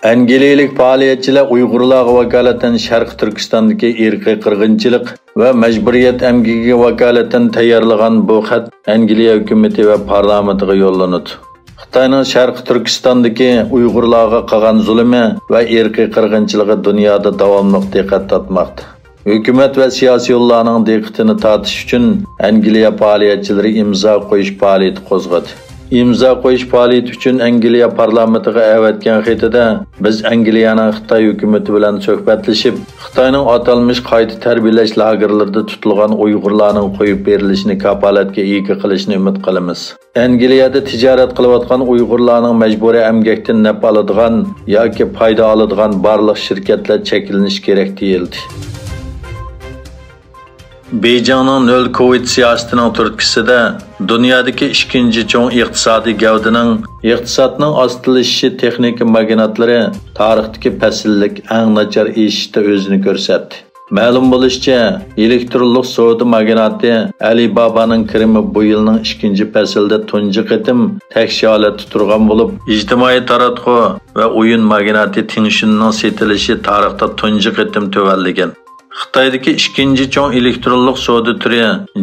Angliyalik faoliyatchilar Uyg'urlarga vakolatan Sharq Turkistondagi irqiy qirg'inchilik va majburiyat amgiga vakolatan tayyorlagan bu xat Angliya hukumati va parlamentiga yo'llanadi. Xitoyning Sharq Turkistondagi Uyg'urlarga qilgan zulmi va irqiy qirg'inchiligi dunyoda davomli diqqat tortmoqda. Hukumat va siyosiyonlarning diqqatini tortish uchun Angliya faoliyatchilari imzo qo'yish faoliyati qo'zg'adi. İmza qo'yish faoliyati uchun Angliya parlamentiga avatgan xatida biz Angliyaning Xitoy hukumati bilan suhbatlashib, Xitoyning atalmış qayta tarbiyalash lagerlarida tutilgan Uyg'urlarning qo'yib berilishini kafolatga ega qilishni umid qilamiz. Angliyada tijorat qilayotgan Uyg'urlarning majburiy emgakdan naf oladigan yoki foyda oladigan barliq shirkatlar cheklanishi kerak deyildi. Beyjingning nol Covid siyosatining turtkisida dunyodagi ikkinchi cho'ng iqtisodiy gavdaning iqtisodning ostilashishi texnika magnatlari tarixdagi pasillik eng nachar eshishda o'zini ko'rsatdi. Ma'lum bo'lishicha, elektronlik savdo magnati Alibabaning kirimi bu yilning ikkinchi faslida tunji qitim tekshi holatda turgan bo'lib, ijtimoiy taratqu va o'yin magnati Tencentning setilishi tarixda tunji qitim tuvallagan. Xitoydagi ikkinchi cho'ng elektronlik savdo turi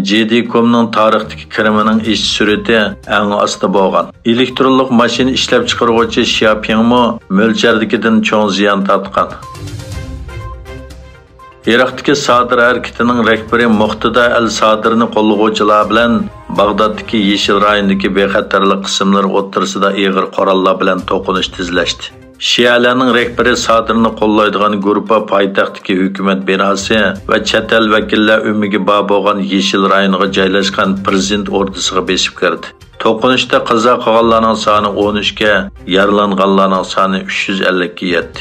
JD.com'ning tarixdagi kirimining ish surati eng osti bo'lgan. Elektronlik mashina ishlab chiqaruvchi Xiaopingmo mo'ljardagidan cho'ng ziyon tortgan. Iroqdagi Sodir harakatining rahbari Muqtada al-Sodirni qo'llovchilar bilan Bag'doddagi Yeshil rayonidagi bexatarlik qismlari o'rtasida ig'ir qurollar bilan to'qinish tezlashdi. Şialarning rahbari Sodirni qo'llaydigan guruhga poytaxtdagi hukumat binosi va chet el vakillar umiga bo'lgan Yeshil rayoniga joylashgan prezident o'rdisiga besib kirdi. To'qinishda qazo qilganlarning soni 13 ga, yaralanganlarning soni 350 ga yetdi.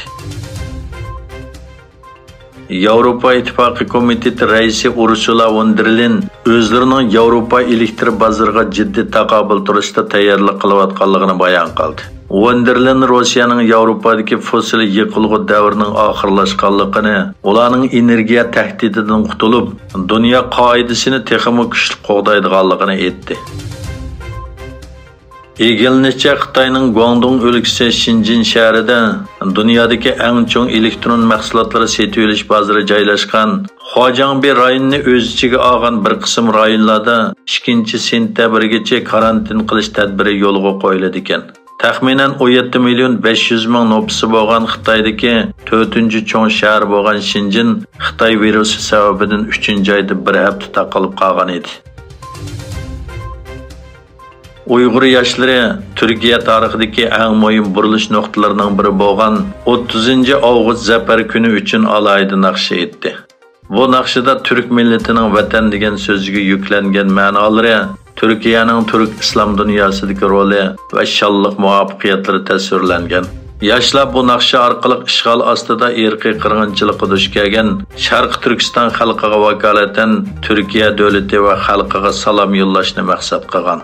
Yevropa İttifaqı Komiteti raisi Ursula von der Leyen o'zlarining Yevropa elektr bozoriga jiddiy taqobil turishda tayyorlik qilayotganligini bayon qildi. Von der Leyen Rossiyaning Yevropadagi fosil yiqilg'i davrining oxirlashganligini, ularning energiya tahdididan qutulib, dunyo qoidasini texmo kuchli qo'g'daydiganligini aytdi. Egilinishcha Xitoyning Guangdong o'lkasi Xinjiang shahrida dunyodagi eng chong elektron mahsulotlar sotib olish bozori joylashgan Huajiangbi rayonini o'z ichiga olgan bir qism rayonlarda 2-sentabrgacha karantin qilish tadbiri yo'lga qo'yiladi ekan. Taxminan 17.500.000 nüfusi bo'lgan Xitoydagi 4-cho'ng shahar bo'lgan Xinjiang Xitoy virusi sababidan 3-oyda bir hafta taqalib qolgan edi. Uyg'ur yoshlari Turkiya tarixidagi eng muhim burilish nuqtalarining biri bo'lgan 30-avgust zafar kuni uchun alohida naqsha etdi. Bu naqshada Türk millatining vatan degan so'ziga yuklangan ma'nolari, Turkiyaning turk islom dunyosidagi roli va shonliq muvaffaqiyatlari tasvirlangan. Yoshlar bu naqsha orqali ishg'ol ostida irqiy qirg'inchilikqa duch kelgan Sharq Turkiston xalqiga vakolatan Turkiya davlati va xalqiga salom yo'llashni maqsad qilgan.